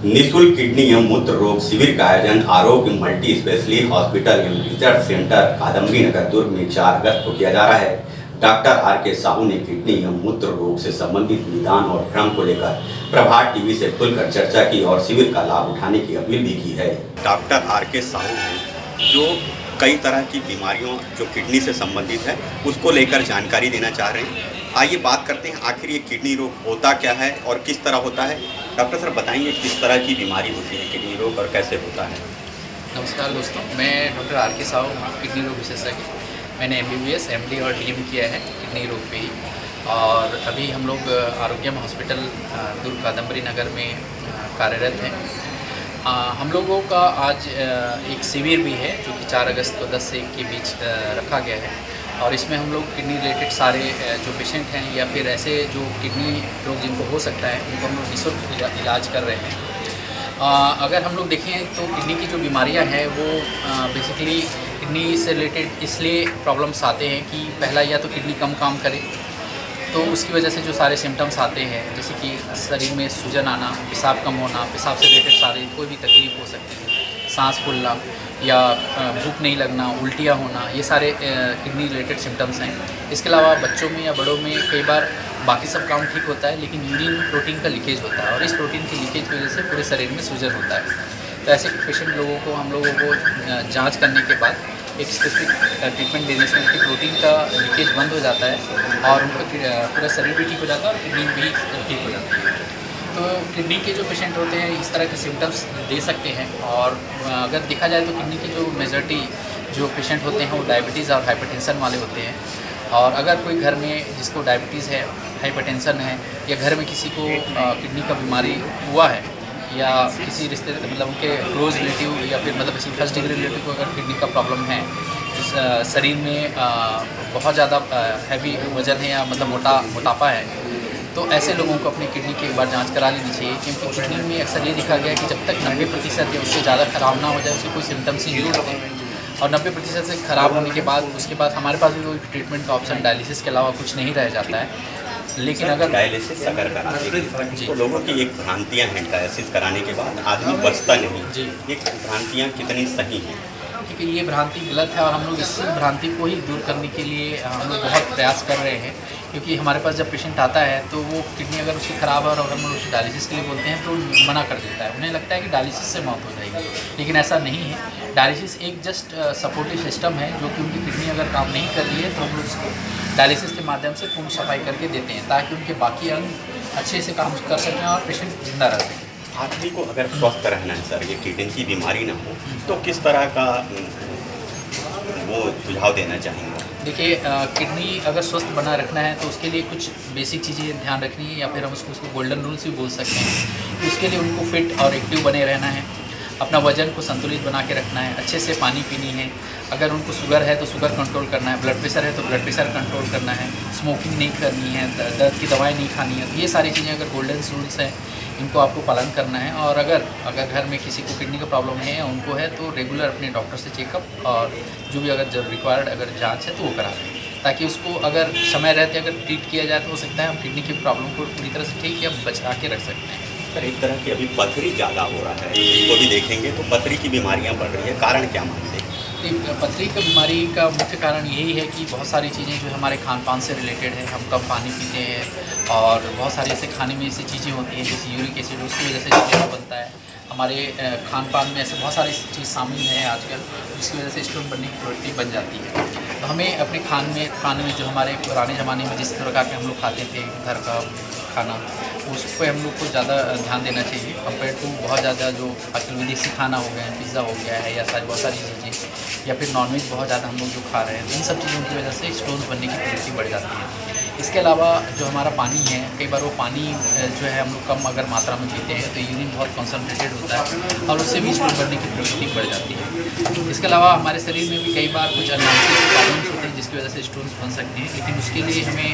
निःशुल्क किडनी एवं मूत्र रोग शिविर का आयोजन आरोग्य मल्टी स्पेशलिटी हॉस्पिटल एवं रिसर्च सेंटर कादम्बरी नगर दुर्ग में 4 अगस्त को किया जा रहा है। Doctor R K. साहू ने किडनी एवं मूत्र रोग से संबंधित निदान और भ्रम को लेकर प्रभात टीवी से खुलकर चर्चा की और शिविर का लाभ उठाने की अपील भी की है। Doctor R K. साहू ने जो कई तरह की बीमारियों जो किडनी से संबंधित है उसको लेकर जानकारी देना चाह रहे हैं। आइए बात करते हैं आखिर ये किडनी रोग होता क्या है और किस तरह होता है। डॉक्टर सर बताएंगे किस तरह की बीमारी होती है किडनी रोग और कैसे होता है। नमस्कार दोस्तों, मैं डॉक्टर आर.के. साहू हूँ, किडनी रोग विशेषज्ञ। मैंने MBBS MD और DM किया है किडनी रोग पे ही। और अभी हम लोग आरोग्यम हॉस्पिटल दुर्ग कादम्बरी नगर में कार्यरत हैं। हम लोगों का आज एक शिविर भी है जो कि 4 अगस्त को 10 से 1 के बीच रखा गया है। और इसमें हम लोग किडनी रिलेटेड सारे जो पेशेंट हैं या फिर ऐसे जो किडनी रोग जिनको हो सकता है उनको हम लोग निःशुल्क इलाज कर रहे हैं। अगर हम लोग देखें तो किडनी की जो बीमारियां हैं वो बेसिकली किडनी से रिलेटेड इसलिए प्रॉब्लम्स आते हैं कि पहला या तो किडनी कम काम करे, तो उसकी वजह से जो सारे सिम्टम्स आते हैं जैसे कि शरीर में सूजन आना, पेशाब कम होना, पेशाब से रिलेटेड सारी कोई भी तकलीफ हो सकती है, सांस फूलना या भूख नहीं लगना, उल्टियाँ होना, ये सारे किडनी रिलेटेड सिम्टम्स हैं। इसके अलावा बच्चों में या बड़ों में कई बार बाकी सब काम ठीक होता है लेकिन यूरिन में प्रोटीन का लीकेज होता है और इस प्रोटीन की लीकेज की वजह से पूरे शरीर में सूजन होता है। तो ऐसे पेशेंट लोगों को हम लोगों को जांच करने के बाद एक स्पेसिफिक ट्रीटमेंट देने से उनकी प्रोटीन का लीकेज बंद हो जाता है और उनका पूरा शरीर भी ठीक हो जाता है और किडनी भी ठीक हो जाती है। तो किडनी के जो पेशेंट होते हैं इस तरह के सिम्टम्स दे सकते हैं। और अगर देखा जाए तो किडनी की जो मेजॉरिटी जो पेशेंट होते हैं वो डायबिटीज़ और हाइपरटेंशन वाले होते हैं। और अगर कोई घर में जिसको डायबिटीज़ है, हाइपरटेंशन है या घर में किसी को किडनी का बीमारी हुआ है या किसी रिश्ते मतलब उनके क्लोज रिलेटिव या फिर मतलब किसी फर्स्ट डिग्री रिलेटिव को अगर किडनी का प्रॉब्लम है, शरीर में बहुत ज़्यादा हैवी वजन है या मतलब मोटापा है, तो ऐसे लोगों को अपनी किडनी की एक बार जांच करा लेनी चाहिए। क्योंकि किडनी में अक्सर ये देखा गया है कि जब तक 90% या उससे ज़्यादा ख़राब ना हो जाए उसके कोई सिम्टम्स ही नहीं होते हैं। और 90% से ख़राब होने के बाद उसके बाद हमारे पास भी कोई ट्रीटमेंट का ऑप्शन डायलिसिस के अलावा कुछ नहीं रह जाता है। लेकिन अगर डायलिसिस अगर कराने तो लोगों की एक भ्रांतियां हैं, डायलिसिस कराने के बाद आदमी बचता नहीं जी, ये भ्रांतियां कितनी सही हैं? क्योंकि ये भ्रांति गलत है और हम लोग इस भ्रांति को ही दूर करने के लिए हम लोग बहुत प्रयास कर रहे हैं। क्योंकि हमारे पास जब पेशेंट आता है तो वो किडनी अगर उसकी ख़राब है और अगर हम उसे डायलिसिस के लिए बोलते हैं तो मना कर देता है। उन्हें लगता है कि डायलिसिस से मौत हो जाएगी, लेकिन ऐसा नहीं है। डायलिसिस एक जस्ट सपोर्टिव सिस्टम है जो कि उनकी किडनी अगर काम नहीं कर रही है तो हम लोग उसको डायलिसिस के माध्यम से खून सफाई करके देते हैं ताकि उनके बाकी अंग अच्छे से काम कर सकें और पेशेंट जिंदा रह सकें। आदमी को अगर स्वस्थ रहना है सर, ये किडनी की बीमारी ना हो, तो किस तरह का वो सुझाव देना चाहेंगे? देखिए, किडनी अगर स्वस्थ बना रखना है तो उसके लिए कुछ बेसिक चीज़ें ध्यान रखनी है या फिर हम उसको गोल्डन रूल्स भी बोल सकते हैं। उसके लिए उनको फिट और एक्टिव बने रहना है, अपना वजन को संतुलित बना के रखना है, अच्छे से पानी पीनी है। अगर उनको शुगर है तो शुगर कंट्रोल करना है, ब्लड प्रेशर है तो ब्लड प्रेशर कंट्रोल करना है, स्मोकिंग नहीं करनी है, दर्द की दवाएं नहीं खानी है। ये सारी चीज़ें अगर गोल्डन रूल्स हैं इनको आपको पालन करना है। और अगर घर में किसी को किडनी का प्रॉब्लम है या उनको है तो रेगुलर अपने डॉक्टर से चेकअप और जो भी अगर जब रिक्वायर्ड अगर जांच है तो वो करा दें, ताकि उसको अगर समय रहते अगर ट्रीट किया जाए तो हो सकता है हम किडनी की प्रॉब्लम को पूरी तरह से ठीक या बचा के रख सकते हैं। सर, एक तरह की अभी पथरी ज़्यादा हो रहा है, इसको भी देखेंगे तो पथरी की बीमारियां बढ़ रही है, कारण क्या मानते हैं? पथरी की बीमारी का मुख्य कारण यही है कि बहुत सारी चीज़ें जो हमारे खान पान से रिलेटेड है, हम कम पानी पीते हैं और बहुत सारी ऐसे खाने में ऐसी चीज़ें होती हैं जैसे यूरिक एसिड, उसकी वजह से स्टोन बनता है। हमारे खान पान में ऐसे बहुत सारी चीज़ शामिल है आजकल जिसकी वजह से स्टोन बनने की प्रवृत्ति बन जाती है। तो हमें अपने खाने में जो हमारे पुराने ज़माने में जिस प्रकार के हम लोग खाते थे घर का खाना, उस पर हम लोग को ज़्यादा ध्यान देना चाहिए कंपेयर टू बहुत ज़्यादा जो आजकल विदेशी खाना हो गया है, पिज़्ज़ा हो गया है या बहुत सारी चीज़ें या फिर नॉनवेज बहुत ज़्यादा हम लोग जो खा रहे हैं, इन सब चीज़ों की वजह से स्टोन्स बनने की प्रवृत्ति बढ़ जाती है। इसके अलावा जो हमारा पानी है, कई बार वो पानी जो है हम लोग कम अगर मात्रा में पीते हैं तो यूरिन बहुत कॉन्सनट्रेटेड होता है और उससे भी स्टोन बनने की प्रवृत्ति बढ़ जाती है। इसके अलावा हमारे शरीर में भी कई बार कुछ अनुवांशिक प्रॉब्लम्स होते हैं जिसकी वजह से स्टोन्स बन सकते हैं, लेकिन उसके लिए हमें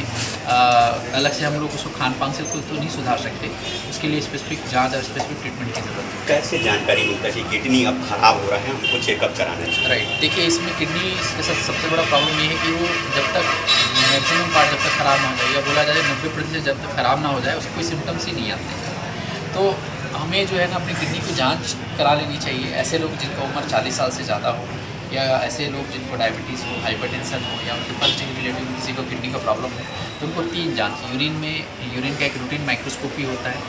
अलग से हम लोग उसको खान पान से तो नहीं सुधार सकते। उसके लिए स्पेसिफिक जाँच और स्पेसिफिक ट्रीटमेंट की ज़रूरत है। कैसे जानकारी मिलता है कि किडनी अब खराब हो रहा है, हमको चेकअप कराना चाहिए? राइट, देखिए इसमें किडनी के साथ सबसे बड़ा प्रॉब्लम ये है कि वो जब तक मैक्सिमम पार्ट जब तक ख़राब ना हो जाए या बोला जाए 90% जब तक ख़राब ना हो जाए उसको कोई सिम्टम्स ही नहीं आते। तो हमें जो है ना अपनी किडनी की जांच करा लेनी चाहिए। ऐसे लोग जिनका उम्र 40 साल से ज़्यादा हो, या ऐसे लोग जिनको डायबिटीज़ हो, हाइपरटेंशन हो, या उनके पल्स के रिलेटिव किसी को किडनी का प्रॉब्लम हो, तो उनको 3 जांच, यूरिन का एक रूटीन माइक्रोस्कोपी होता है,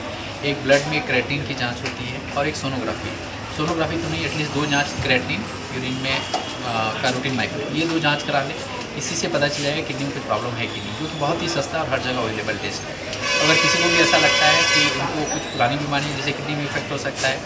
एक ब्लड में क्रेटिन की जांच होती है, और एक सोनोग्राफी तो नहीं, एटलीस्ट 2 जांच, क्रेटिन, यूरिन में का रूटीन माइक्रो, ये 2 जांच करा लें। इसी से पता चल जाएगा किडनी में कुछ प्रॉब्लम है कि नहीं, जो कि बहुत ही सस्ता और हर जगह अवेलेबल टेस्ट है। अगर किसी को भी ऐसा लगता है कि उनको कुछ पुरानी बीमारी है, जैसे किडनी में इफेक्ट हो सकता है,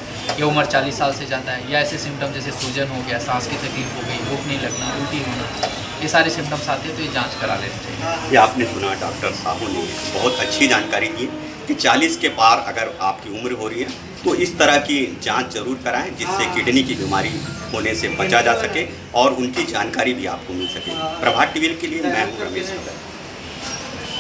या उम्र 40 साल से ज़्यादा है, या ऐसे सिम्टम जैसे सूजन हो गया, सांस की तकलीफ हो गई, भूख नहीं लगना, उल्टी होना, ये सारे सिम्टम्स आते हैं, तो ये जांच करा लेनी चाहिए। ये आपने सुना डॉक्टर साहू ने बहुत अच्छी जानकारी दी कि 40 के पार अगर आपकी उम्र हो रही है तो इस तरह की जांच जरूर कराएं, जिससे किडनी की बीमारी होने से बचा जा सके और उनकी जानकारी भी आपको मिल सके। प्रभात टीवी के लिए मैं हूं रमेश।